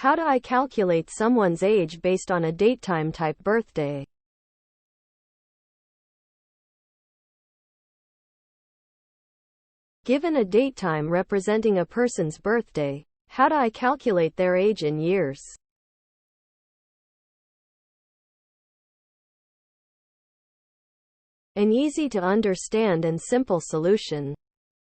How do I calculate someone's age based on a DateTime type birthday? Given a DateTime representing a person's birthday, how do I calculate their age in years? An easy to understand and simple solution.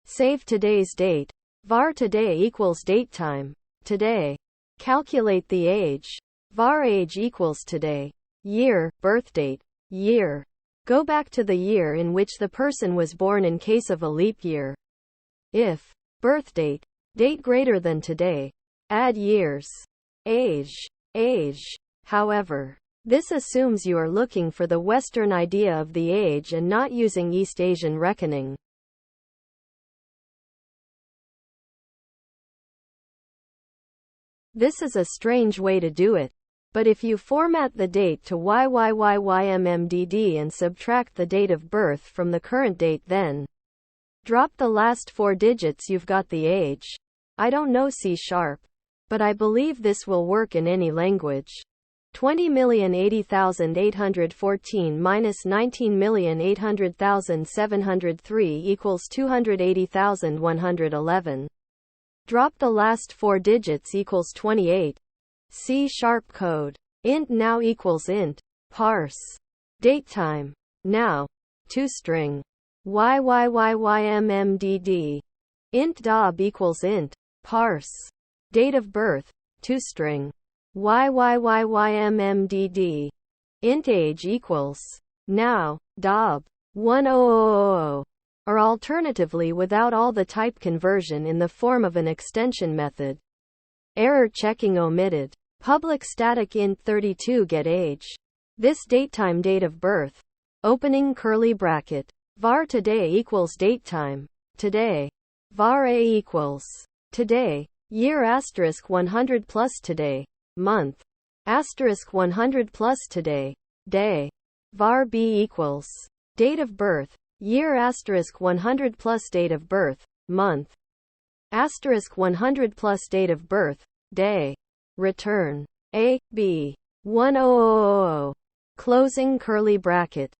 Save today's date. Var today equals DateTime. Today. Calculate the age. Var age equals today. Year, birthdate. Year. Go back to the year in which the person was born in case of a leap year. If birthdate, date greater than today, add years. Age. However, this assumes you are looking for the Western idea of the age and not using East Asian reckoning. This is a strange way to do it, but if you format the date to YYYYMMDD and subtract the date of birth from the current date, then drop the last 4 digits, you've got the age. I don't know C#, but I believe this will work in any language. 20,080,814 minus 19,800,703 equals 280,111. Drop the last 4 digits equals 28. C# code. Int now equals int. Parse. DateTime. Now. ToString. YYYYMMDD. Int dob equals int. Parse. Date of birth. ToString. YYYYMMDD. Int age equals now. Dob. 1000. Or alternatively without all the type conversion in the form of an extension method. Error checking omitted. Public static int 32 get age. This DateTime date of birth. Opening curly bracket. Var today equals DateTime. Today. Var a equals today. Year asterisk 100 plus today. Month. Asterisk 100 plus today. Day. Var b equals date of birth. Year asterisk 100 plus date of birth. Month. Asterisk 100 plus date of birth. Day. Return. A, B. 1000. Closing curly bracket.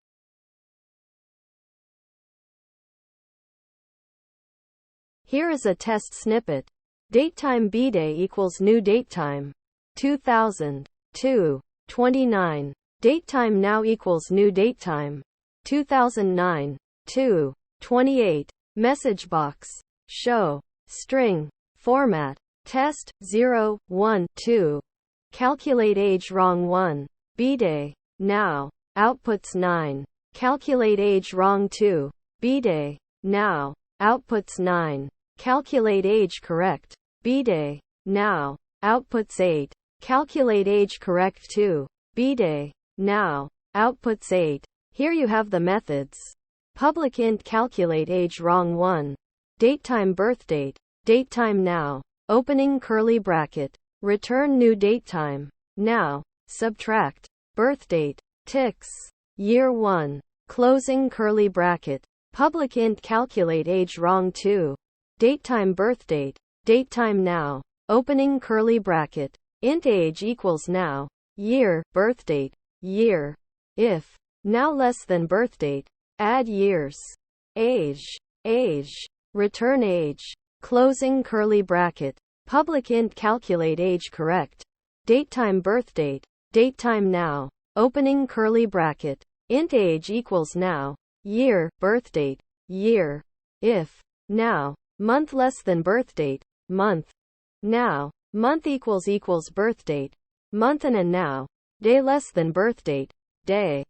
Here is a test snippet. DateTime bday equals new DateTime. 2002. 29. DateTime now equals new DateTime. 2009. 2. 28. Message box. Show. String. Format. Test. 0, 1, 2. Calculate age wrong 1. bday. Now. Outputs 9. Calculate age wrong 2. bday. Now. Outputs 9. Calculate age correct. bday. Now. Outputs 8. Calculate age correct 2. bday. Now. Outputs 8. Here you have the methods. Public int calculate age wrong 1. DateTime birthdate. DateTime now. Opening curly bracket. Return new DateTime. Now. Subtract. Birthdate. Ticks. Year 1. Closing curly bracket. Public int calculate age wrong 2. DateTime birthdate. DateTime now. Opening curly bracket. Int age equals now. Year. Birthdate. Year. If now less than birthdate, add years. Age. Return age. Closing curly bracket. Public int calculate age correct. DateTime birthdate. DateTime now. Opening curly bracket. Int age equals now. Year. Birthdate. Year. If now month less than birthdate, month. Now month equals birthdate, month, and now day less than birthdate, day.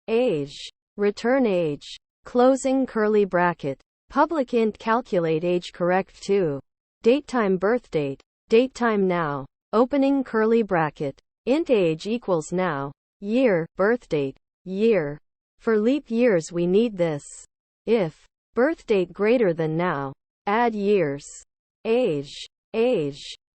Age. Return age. Closing curly bracket. Public int calculate age correct 2. DateTime birthdate. DateTime now. Opening curly bracket. Int age equals now. Year. Birthdate. Year. For leap years we need this. If birthdate greater than now, add years. Age.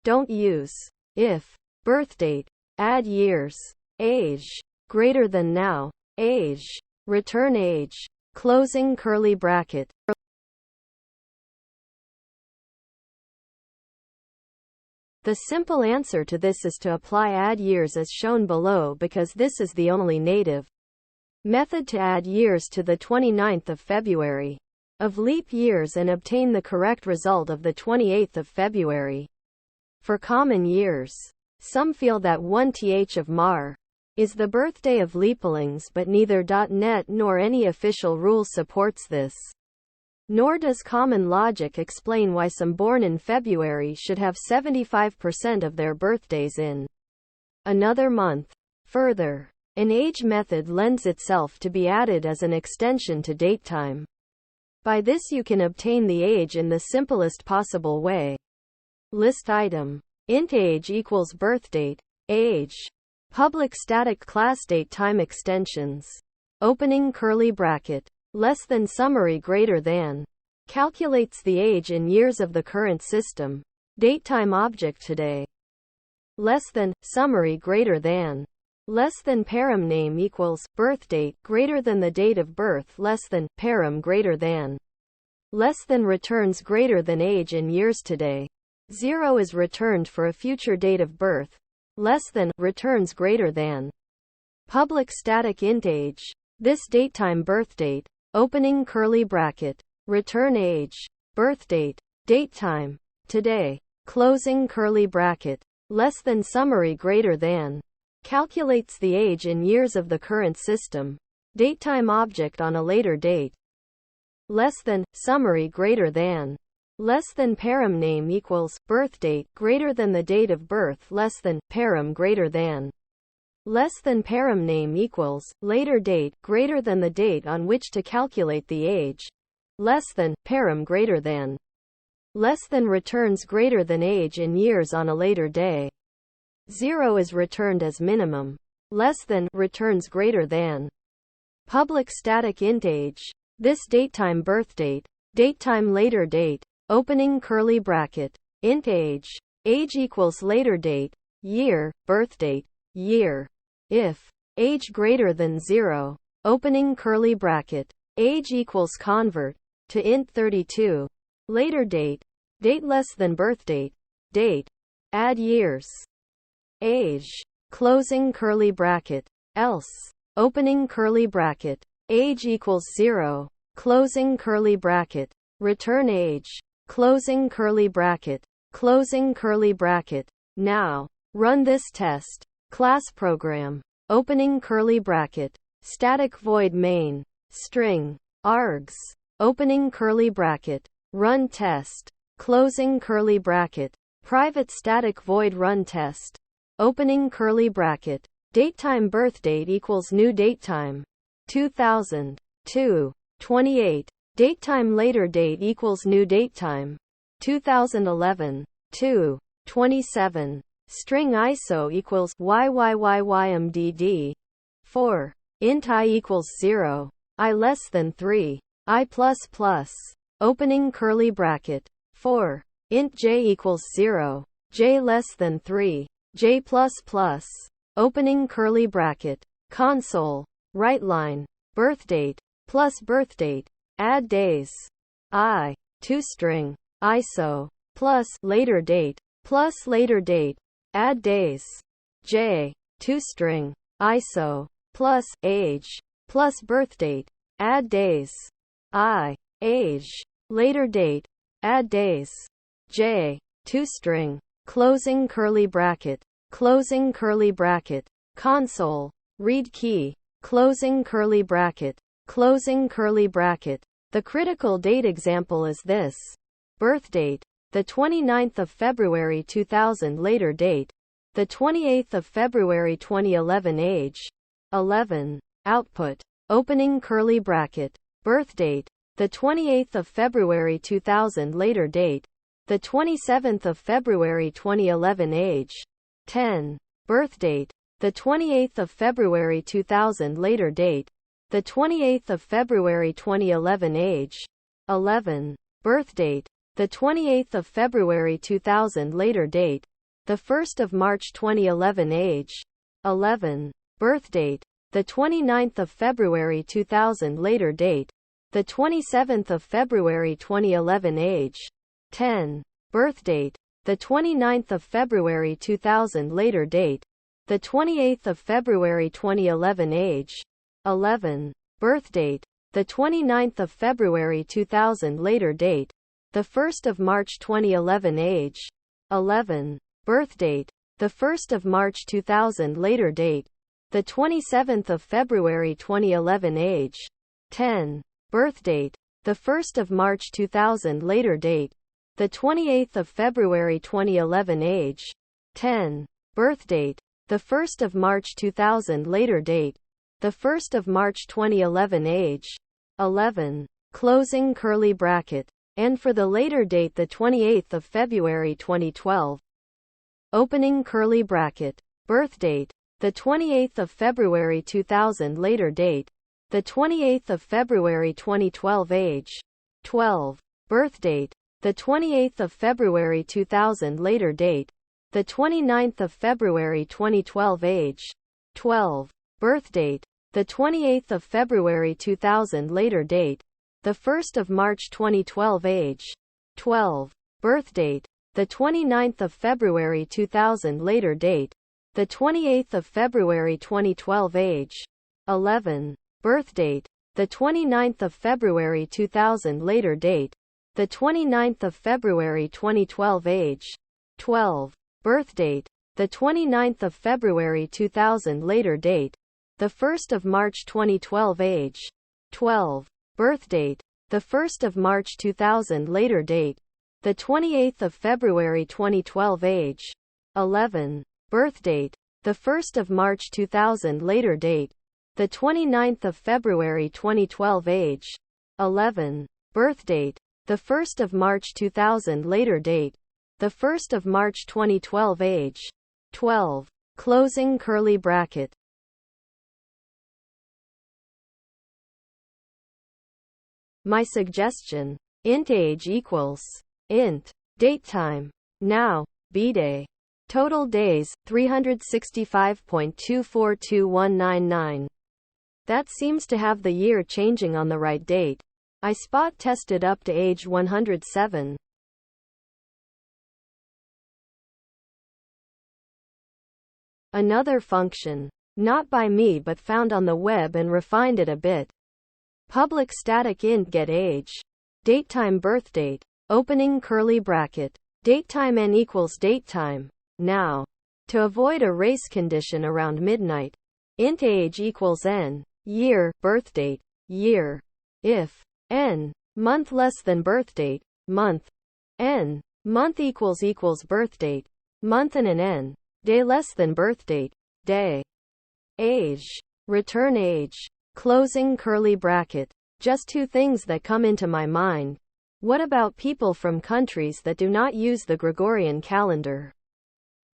Don't use if birthdate. Add years. Age. Greater than now. Age. Return age. Closing curly bracket. The simple answer to this is to apply add years as shown below, because this is the only native method to add years to the 29th of February of leap years and obtain the correct result of the 28th of February. For common years, some feel that 1th of Mar is the birthday of leapalings, but neither .net nor any official rule supports this. Nor does common logic explain why some born in February should have 75% of their birthdays in another month. Further, an age method lends itself to be added as an extension to DateTime. By this you can obtain the age in the simplest possible way. List item. Int age equals birthdate. Age. Public static class DateTime extensions. Opening curly bracket. Less than summary greater than. Calculates the age in years of the current system. DateTime object today. Less than, summary greater than. Less than param name equals, birthdate, greater than the date of birth, less than, param greater than. Less than returns greater than age in years today. 0 is returned for a future date of birth. Less than, returns greater than. Public static int age. This DateTime birthdate. Opening curly bracket. Return age. Birthdate. DateTime. Today. Closing curly bracket. Less than summary greater than. Calculates the age in years of the current system. DateTime object on a later date. Less than, summary greater than. Less than param name equals, birthdate, greater than the date of birth, less than, param greater than. Less than param name equals, later date, greater than the date on which to calculate the age. Less than, param greater than. Less than returns greater than age in years on a later day. 0 is returned as minimum. Less than, returns greater than. Public static int age. This DateTime birthdate. DateTime later date. Opening curly bracket. Int age. Age equals later date. Year, birthdate. Year. If age greater than 0. Opening curly bracket. Age equals convert to int 32. Later date. Date less than birthdate. Date. Add years. Age. Closing curly bracket. Else. Opening curly bracket. Age equals 0. Closing curly bracket. Return age. Closing curly bracket. Closing curly bracket. Now. Run this test. Class program. Opening curly bracket. Static void main. String. Args. Opening curly bracket. Run test. Closing curly bracket. Private static void run test. Opening curly bracket. DateTime birthdate equals new DateTime. 2002. 28. DateTime later date equals new DateTime. 2011. 2. 27. String ISO equals YYYYMDD. 4. Int I equals 0. I less than 3. I plus plus. Opening curly bracket. 4. Int J equals 0. J less than 3. J plus plus. Opening curly bracket. Console. Right line. Birthdate. Plus birthdate. Add days. I. String. ISO. Plus later date. Plus later date. Add days. J. String. ISO. Plus age. Plus birthdate. Add days. I. Age. Later date. Add days. J. String. Closing curly bracket. Closing curly bracket. Console. Read key. Closing curly bracket. Closing curly bracket. The critical date example is this. Birthdate. The 29th of February 2000 later date. The 28th of February 2011 age. 11. Output. Opening curly bracket. Birthdate. The 28th of February 2000 later date. The 27th of February 2011 age. 10. Birthdate. The 28th of February 2000 later date. The 28th of February 2011 age. 11. Birthdate. The 28th of February 2000 later date. The 1st of March 2011 age. 11. Birthdate. The 29th of February 2000 later date. The 27th of February 2011 age. 10. Birthdate. the 29th of February 2000 later date, the 28th of February 2011 age, 11. Birth date, the 29th of February 2000 later date, the 1st of March 2011 age, 11. Birth date, the 1st of March 2000 later date, the 27th of February 2011 age, 10. Birth date, the 1st of March 2000 later date, the 28th of February 2011 age, 10. Birth date, the 1st of March 2000 later date, the 1st of March 2011 age, 11. Closing curly bracket, and for the later date the 28th of February 2012. Opening curly bracket, birth date, the 28th of February 2000 later date, the 28th of February 2012 age, 12. Birth date, the 28th of February 2000 later date, the 29th of February 2012 age, 12. Birth date, the 28th of February 2000 later date, the 1st of March 2012 age, 12. Birth date, the 29th of February 2000 later date, the 28th of February 2012 age, 11. Birth date, the 29th of February 2000 later date, the 29th of February 2012 age, 12. Birth date, the 29th of February 2000 later date, the 1st of March 2012 age, 12. Birth date, the 1st of March 2000 later date, the 28th of February 2012 age, 11. Birth date, the 1st of March 2000 later date, the 29th of February 2012 age, 11. Birth date, the 1st of March 2000 later date, the 1st of March 2012 age, 12. Closing curly bracket. My suggestion. Int age equals int DateTime now B-day. Total days 365.242199. That seems to have the year changing on the right date. I spot tested up to age 107. Another function, not by me but found on the web and refined it a bit. Public static int get age. DateTime birth date. Opening curly bracket. DateTime n equals DateTime now. To avoid a race condition around midnight. Int age equals n. Year, birth date, year. If n. Month less than birth date, month. N. Month equals birth date, month and an n. Day less than birth date, day. Age. Return age. Closing curly bracket. Just two things that come into my mind. What about people from countries that do not use the Gregorian calendar?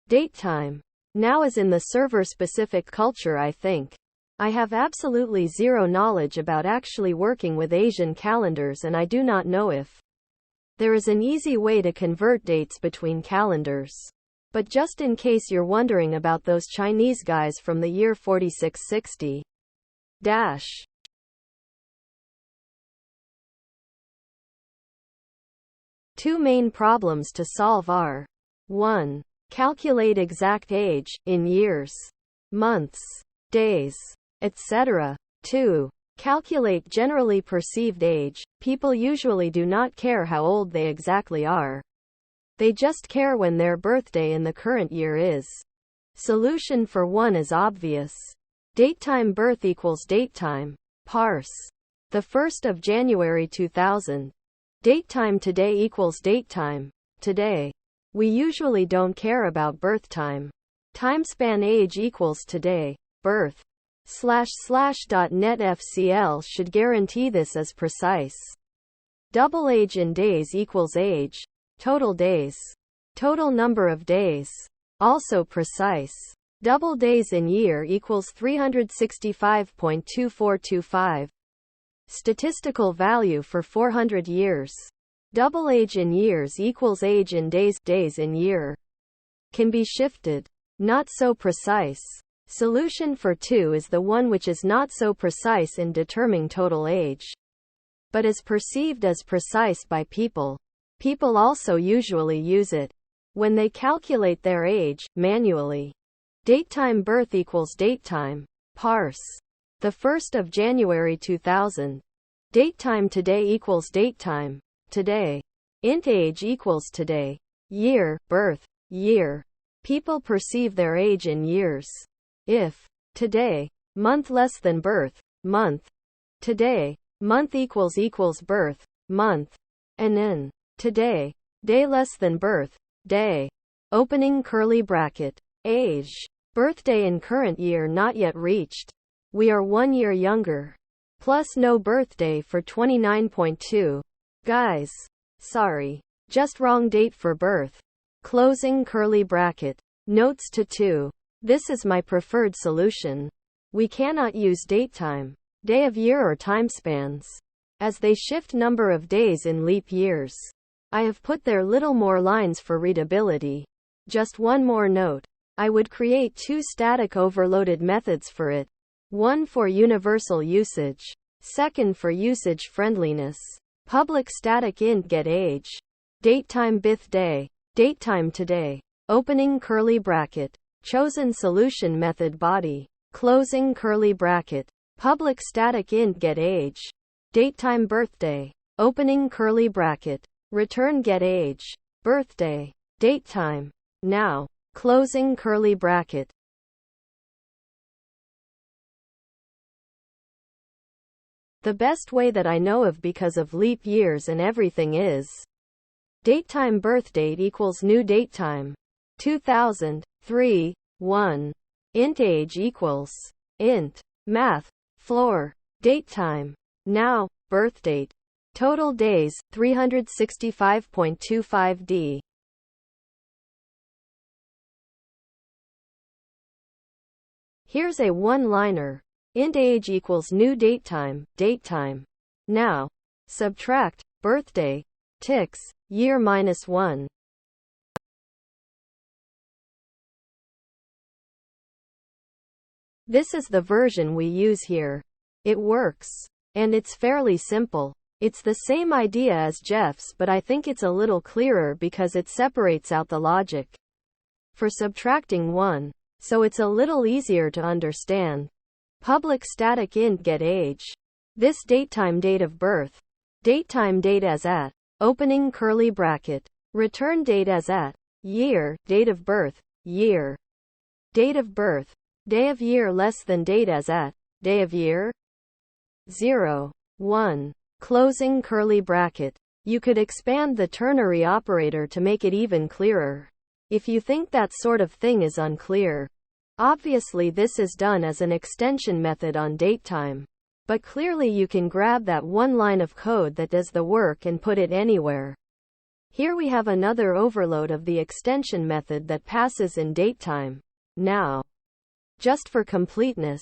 DateTime now is in the server-specific culture, I think. I have absolutely zero knowledge about actually working with Asian calendars, and I do not know if there is an easy way to convert dates between calendars. But just in case you're wondering about those Chinese guys from the year 4660. Two main problems to solve are 1. Calculate exact age, in years, months, days, etc. 2. Calculate generally perceived age. People usually do not care how old they exactly are. They just care when their birthday in the current year is. Solution for 1 is obvious. DateTime birth equals DateTime. Parse. The 1st of January 2000. DateTime today equals DateTime today. We usually don't care about birth time. Timespan age equals today. Birth. //.netfcl should guarantee this as precise. Double age in days equals age. Total days. Total number of days. Also precise. Double days in year equals 365.2425. Statistical value for 400 years. Double age in years equals age in days. Days in year. Can be shifted. Not so precise. Solution for 2 is the one which is not so precise in determining total age, but is perceived as precise by people. People also usually use it. when they calculate their age, manually. DateTime birth equals DateTime. Parse. The 1st of January 2000. DateTime today equals DateTime. Today. Int age equals today. Year, birth, year. People perceive their age in years. If today, month less than birth, month. Today, month equals birth, month. And in today, day less than birth, day. Opening curly bracket. Age. Birthday in current year not yet reached. We are 1 year younger. Plus no birthday for 29.2. Guys. Sorry. Just wrong date for birth. Closing curly bracket. Notes to 2. This is my preferred solution. We cannot use DateTime, day of year or time spans, as they shift number of days in leap years. I have put there little more lines for readability. Just one more note. I would create 2 static overloaded methods for it. One for universal usage. Second for usage friendliness. Public static int getAge. DateTime bith day. DateTime today. Opening curly bracket. Chosen solution method body. Closing curly bracket. Public static int getAge. DateTime birthday. Opening curly bracket. Return getAge. Birthday. DateTime. Now. Closing curly bracket. The best way that I know of because of leap years and everything is DateTime birthdate equals new DateTime. 2003, 1. Int age equals int math floor DateTime. Now, birthdate. Total days, 365.25d. Here's a one-liner. Int age equals new DateTime, DateTime. Now. Subtract, birthday, ticks, year -1. This is the version we use here. It works. And it's fairly simple. It's the same idea as Jeff's, but I think it's a little clearer because it separates out the logic for subtracting 1. So it's a little easier to understand. Public static int getAge. This DateTime date of birth. DateTime date as at. Opening curly bracket. Return date as at. Year, date of birth, year. Date of birth. Day of year less than date as at. Day of year. 0. 1. Closing curly bracket. You could expand the ternary operator to make it even clearer. If you think that sort of thing is unclear. Obviously this is done as an extension method on DateTime. But clearly you can grab that one line of code that does the work and put it anywhere. Here we have another overload of the extension method that passes in DateTime. Now, just for completeness,